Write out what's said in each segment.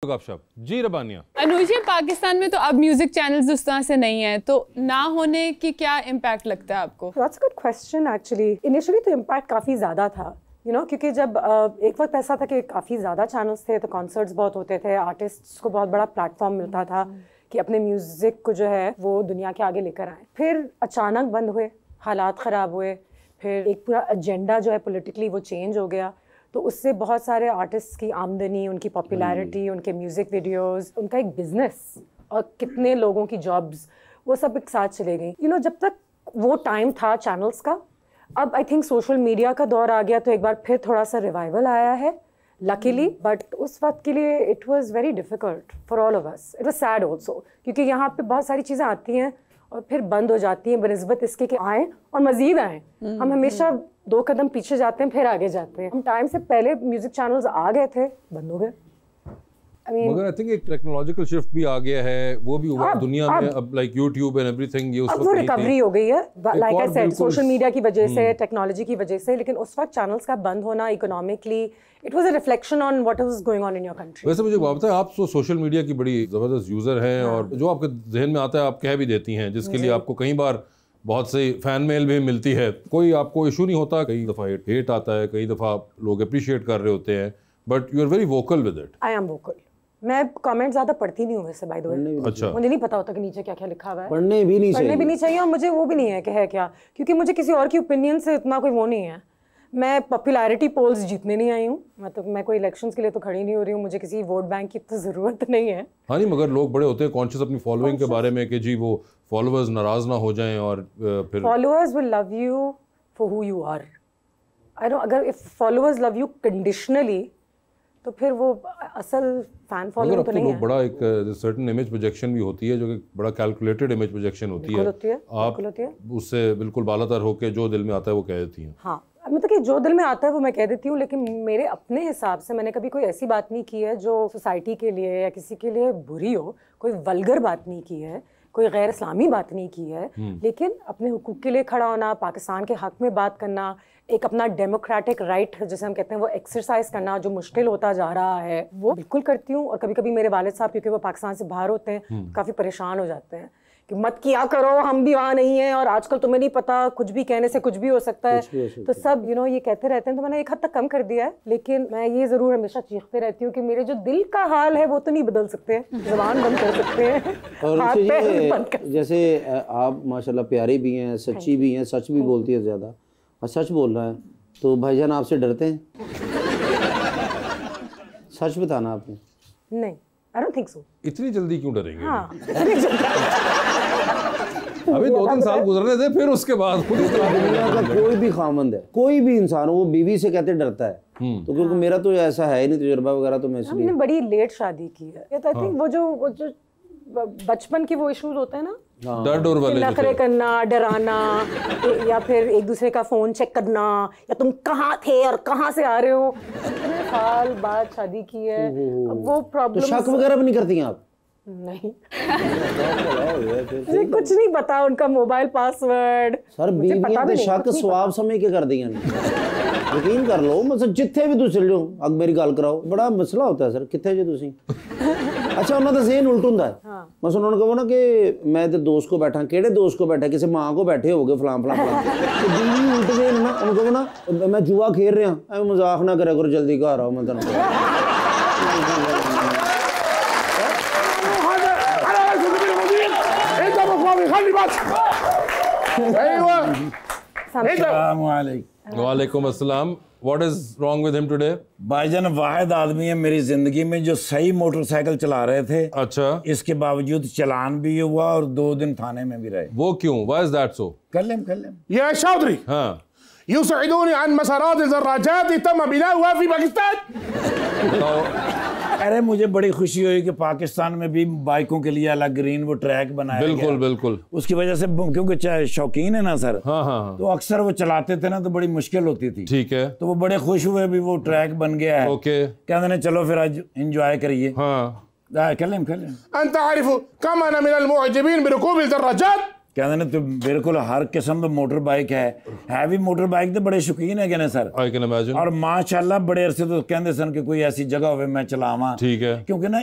गपशप जी रबानिया। अनुज, पाकिस्तान में तो अब म्यूजिक चैनल्स उस तरह से नहीं है, तो ना होने की क्या इम्पैक्ट लगता है आपको? That's a good question actually. Initially तो इम्पैक्ट काफ़ी ज़्यादा था, क्योंकि जब एक वक्त ऐसा था कि काफ़ी ज़्यादा चैनल्स थे तो कॉन्सर्ट्स बहुत होते थे, आर्टिस्ट्स को बहुत बड़ा प्लेटफॉर्म मिलता था कि अपने म्यूज़िक को जो है वो दुनिया के आगे लेकर आए। फिर अचानक बंद हुए, हालात ख़राब हुए, फिर एक पूरा एजेंडा जो है पॉलिटिकली वो चेंज हो गया, तो उससे बहुत सारे आर्टिस्ट्स की आमदनी, उनकी पॉपुलैरिटी, उनके म्यूज़िक वीडियोस, उनका एक बिजनेस और कितने लोगों की जॉब्स, वो सब एक साथ चले गई। जब तक वो टाइम था चैनल्स का, अब आई थिंक सोशल मीडिया का दौर आ गया तो एक बार फिर थोड़ा सा रिवाइवल आया है लकीली, बट उस वक्त के लिए it was very difficult for all of us. It was sad also, क्योंकि यहाँ पे बहुत सारी चीज़ें आती हैं और फिर बंद हो जाती हैं बनिस्बत इसके कि आएँ और मज़ीद आएँ। हम हमेशा 2 कदम पीछे जाते हैं फिर आगे जाते हैं। हम टाइम से पहले म्यूज़िक चैनल्स आ गए थे, बंद हो गए। मगर आई थिंक एक टेक्नोलॉजिकल शिफ्ट भी आ गया है, वो भी हुआ दुनिया में, अब लाइक यूट्यूब एंड एवरीथिंग, ये उस वक्त वो रिकवरी हो गई है, like I said, social media की वजह से, टेक्नोलॉजी की वजह से। लेकिन उस वक्त चैनल्स का बंद होना economically, it was a reflection on what was going on in your country. वैसे मुझे बताएं, आप तो सोशल मीडिया की बड़ी ज़बरदस्त यूज़र हैं, और जो आपके जहन में आता है आप कह भी देती हैं, जिसके लिए आपको कई बार बहुत सी फैन मेल भी मिलती है। कोई आपको इशू नहीं होता? कई दफ़ा हेट आता है, कई दफ़ा लोग अप्रिशिएट कर रहे होते हैं, but you are very vocal with it. I am vocal. मैं कमेंट ज़्यादा पढ़ती नहीं हूँ वैसे, बाय द वे। अच्छा, मुझे नहीं पता होता कि नीचे क्या क्या लिखा हुआ है। पढ़ने भी नहीं चाहिए, और मुझे वो भी नहीं है कि है क्या, क्योंकि मुझे किसी और की ओपिनियन से इतना कोई वो नहीं है। मैं पॉपुलैरिटी पोल्स जीतने नहीं आई हूँ, मतलब मैं कोई इलेक्शंस के लिए तो खड़ी नहीं हो रही हूँ, मुझे किसी वोट बैंक की तो ज़रूरत नहीं है। हाँ नहीं, मगर लोग बड़े होते हैं कॉन्शियस अपनी फॉलोइंग के बारे में कि जी वो फॉलोअर्स नाराज ना हो जाएं, और फिर followers will love you for who you are. I don't, अगर if followers love you conditionally तो फिर वो असल फैन फॉलोइंग तो नहीं है। बड़ा एक सर्टेन इमेज प्रोजेक्शन भी होती है, जो कि बड़ा कैलकुलेटेड इमेज प्रोजेक्शन होती है। आप उससे बिल्कुल बालातर होकर जो दिल में आता है वो कह देती हैं। हाँ, मतलब कि जो दिल में आता है वो मैं कह देती हूँ, लेकिन मेरे अपने हिसाब से मैंने कभी कोई ऐसी बात नहीं की है जो सोसाइटी के लिए या किसी के लिए बुरी हो, कोई वल्गर बात नहीं की है, कोई गैर इस्लामी बात नहीं की है। लेकिन अपने हुकूक के लिए खड़ा होना, पाकिस्तान के हक में बात करना, एक अपना डेमोक्रेटिक राइट जिसे हम कहते हैं वो एक्सरसाइज करना, जो मुश्किल होता जा रहा है, वो बिल्कुल करती हूँ। और कभी कभी मेरे वालिद साहब, क्योंकि वो पाकिस्तान से बाहर होते हैं, काफ़ी परेशान हो जाते हैं कि मत किया करो, हम भी वहाँ नहीं हैं, और आजकल तुम्हें नहीं पता, कुछ भी कहने से कुछ भी हो सकता है। तो सब ये कहते रहते हैं, तो मैंने एक हद तक कम कर दिया है। लेकिन मैं ये ज़रूर हमेशा चीखते रहती हूँ कि मेरे जो दिल का हाल है वो तो नहीं बदल सकते, ज़बान बंद कर सकते हैं, हाथ पैर बंद कर। जैसे आप माशाल्लाह प्यारी भी हैं, सच्ची भी हैं, सच भी बोलती है ज़्यादा, और सच बोल रहा है, तो भाईजान आपसे डरते हैं? सच बताना आपने। नहीं, आई डोंट थिंक सो। इतनी जल्दी क्यों डरेंगे? हाँ, अभी 2-3 साल गुजरने थे, फिर उसके बाद खुद दुनिया का कोई भी खामंद है, कोई भी इंसान, वो बीवी से कहते डरता है। तो क्योंकि मेरा तो ऐसा है ही नहीं तजुर्बा वगैरह, तो मैं इसलिए। हमने बड़ी लेट शादी की है, ये तो आई थिंक वो जो बचपन के वो इश्यूज होते हैं ना, डर डोर वाले, नखरे करना, डराना, या फिर एक दूसरे का फोन चेक करना, या तुम कहाँ थे और कहाँ से आ रहे हो। इतने साल बाद शादी की है, अब वो प्रॉब्लम। तो शक वगैरह भी नहीं करती हैं आप? नहीं, मुझे कुछ नहीं पता उनका मोबाइल पासवर्ड। सर बीवियां तो शक स्वाब समझ के कर दी, यकीन कर लो, मतलब जिथे भी तू चल जाओ, अग मेरी गल कराओ, बड़ा मसला होता है सर, कितने जो तुसी। अच्छा, उन्होंने ज़हन उल्ट होंदा है। बस उन्होंने कहो ना कि मैं तो दोस्त को बैठा, केड़े दोस्त को बैठा, किसी माँ को बैठे हो गए फलां फलां फलां, तो बीवी उल्ट गए ना, उनको कहो ना मैं जुआ खेल रहा, ऐ मजाक ना करा करो, जल्दी घर आओ, मैं तेन वालेकुम अस्सलाम। What is wrong with him today? भाईजान वाहिद आदमी है मेरी जिंदगी में जो सही मोटरसाइकिल चला रहे थे। अच्छा, इसके बावजूद चालान भी हुआ और 2 दिन थाने में भी रहे। वो क्यों? Why is that so? कल्लम या चौधरी, हाँ, युसइदूनी अन मसारात ज़र्राजात तम बिनाउहा फी पाकिस्तान। अरे मुझे बड़ी खुशी हुई कि पाकिस्तान में भी बाइकों के लिए अलग ग्रीन वो ट्रैक बनाया बिल्कुल गया। बिल्कुल, उसकी वजह से, क्योंकि शौकीन है ना सर, हाँ हाँ, तो अक्सर वो चलाते थे ना, तो बड़ी मुश्किल होती थी। ठीक है, तो वो बड़े खुश हुए भी वो ट्रैक बन गया है। ओके, कहते हैं चलो फिर आज एंजॉय करिए। हाँ, कल्लम अंत आरिफु कम अना मिनल मुअज्जिबीन बिरुकूब ज़र्राजात। ਕਹਿੰਦੇ ਨੇ ਤੇ ਬਿਲਕੁਲ ਹਰ ਕਿਸਮ ਦਾ ਮੋਟਰ ਬਾਈਕ ਹੈ ਵੀ ਮੋਟਰ ਬਾਈਕ ਦੇ ਬੜੇ ਸ਼ੌਕੀਨ ਹੈਗੇ ਨੇ ਸਰ। I can imagine. और माशाल्लाह बड़े अरसे तो कहते सन कि कोई ऐसी जगह होवे मैं चलावा, ठीक है, क्योंकि ना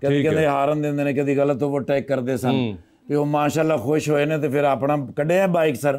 कहते हारन देंदे ने कदी गलत ओवरटेक करते सन ਤੇ ਉਹ ਮਾਸ਼ਾਅੱਲਾ ਖੁਸ਼ ਹੋਏ ਨੇ ਤੇ ਫਿਰ ਆਪਣਾ ਕੱਢਿਆ ਬਾਈਕ ਸਰ।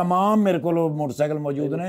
तमाम ਮੇਰੇ ਕੋਲ ਮੋਟਰਸਾਈਕਲ ਮੌਜੂਦ ਨੇ।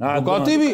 दुकाती भी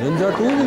निंजा 2 भी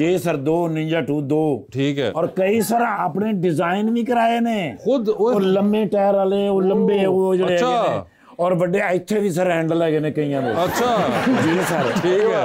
जी सर 2 निंजा 2 2 ठीक है। और कई सर अपने डिजाइन भी कराए ने खुद ਉਹ ਲੰਮੇ ਟਾਇਰ ਵਾਲੇ ਉਹ ਲੰਬੇ ਉਹ ਜਿਹੜੇ ਅੱਛਾ। ਹੈਗੇ ਨੇ ਔਰ ਵੱਡੇ ਇੱਥੇ ਵੀ ਸਰ ਹੈਂਡਲ ਹੈਗੇ ਨੇ ਕਈਆਂ ਦੇ। अच्छा ਜੀ ਸਰ ठीक है।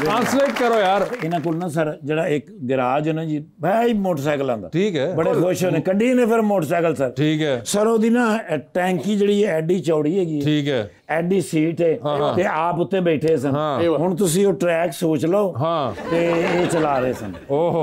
ट्रांसलेट करो यार। ਇਹਨਾਂ ਕੋਲ ਨਾ ਸਰ ਜਿਹੜਾ ਇੱਕ ਗਰਾਜ ਹੈ ਨਾ ਜੀ ਭਾਈ ਮੋਟਰਸਾਈਕਲਾਂ ਦਾ ठीक है, ਬੜੇ ਖੁਸ਼ ਹੋਣੇ ਕੱਢੀ ਨੇ ਫਿਰ ਮੋਟਰਸਾਈਕਲ ਸਰ। ठीक है, ਸਰ ਉਹਦੀ ਨਾ ਟੈਂਕੀ ਜਿਹੜੀ ਹੈ ਐਡੀ ਚੌੜੀ ਹੈਗੀ ठीक है। ਐਡੀ ਸੀਟ ਹੈ ਤੇ ਆਪ ਉੱਤੇ ਬੈਠੇ ਸਨ। ਹੁਣ ਤੁਸੀਂ ਉਹ ਟਰੈਕ ਸੋਚ ਲਓ हाँ ਤੇ ਇਹ ਚਲਾ ਰਹੇ ਸਨ। ओहो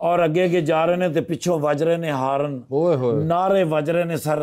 और अगे जा रहे ने ते पिछों वज रहे ने हारन ओए होए नारे वज रहे ने सर।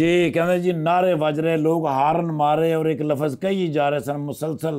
जी कहते जी नारे वज रहे लोग हारन मारे और एक लफ्ज कही जा रहे सन मुसलसल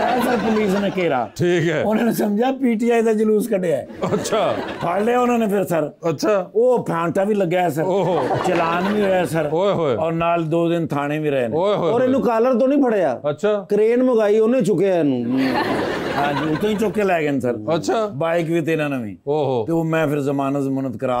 ऐसा पुलिस ने घेरा। ठीक है। उन्होंने समझा पीटीआई का जुलूस कढ़िया अच्छा फड़ लिया उन्होंने फिर सर। अच्छा वो फांटा भी लगा है सर, ओहो। चलान भी होया सर ओए होए और नाल 2 दिन थाने भी रहे ने। ओए होए ਔਰ ਇਹਨੂੰ ਕਾਲਰ ਤੋਂ ਨਹੀਂ ਫੜਿਆ, अच्छा ਕ੍ਰੇਨ ਮੰਗਾਈ ਉਹਨੇ ਚੁੱਕਿਆ ਇਹਨੂੰ। हाँ जी उतो ही चुक के लै गए सर। अच्छा बाइक भी तेरा नवी ओहो तो मैं फिर जमानत जमानत करा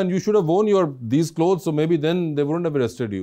and you should have worn your these clothes so maybe then they wouldn't have arrested you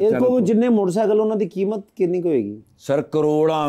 ਇਹ ਕੋਲ ਜਿੰਨੇ ਮੋਟਰਸਾਈਕਲ ਉਹਨਾਂ ਦੀ ਕੀਮਤ ਕਿੰਨੀ ਕੁ ਹੋਏਗੀ? सर करोड़ां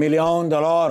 million dollar.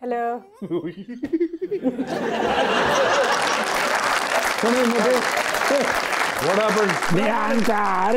Hello what happened ध्यान कार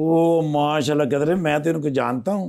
ओ माशाल्लाह कहते रहे मैं तेरे को जानता हूँ।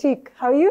ठीक हाउ यू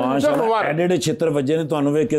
माशाल्लाह एडे एडे क्षेत्र वजे ने ਤੁਹਾਨੂੰ ਵੇਖ ਕੇ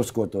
उसको तो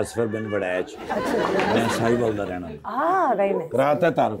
असफर बिन वड़ैच, मैं साहिवाल दा रहना। वेरी नाइस कराता है तारफ।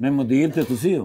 मैं मुदीर थे तुसी हो।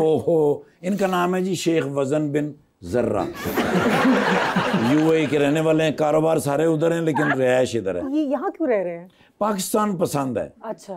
ओहो इनका नाम है जी शेख वजन बिन जर्रा। यूएई के रहने वाले हैं, कारोबार सारे उधर हैं लेकिन रिहायश इधर है। ये यहाँ क्यों रह रहे हैं? पाकिस्तान पसंद है। अच्छा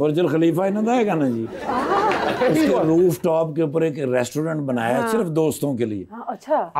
बुर्जुल खलीफा इन्हों का है ना जी। इसके रूफ टॉप के ऊपर एक रेस्टोरेंट बनाया है सिर्फ दोस्तों के लिए। अच्छा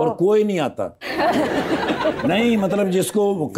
और कोई नहीं आता। नहीं मतलब जिसको वो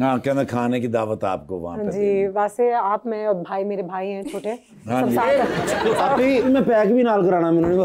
हाँ कहना खाने की दावत आपको वहाँ पे। जी वैसे आप मैं और भाई मेरे भाई हैं छोटे हाँ सब जी। साथ ਆਪੀ ਮੈਂ ਪੈਕ ਵੀ ਨਾਲ ਕਰਾਣਾ ਮੈਨੂੰ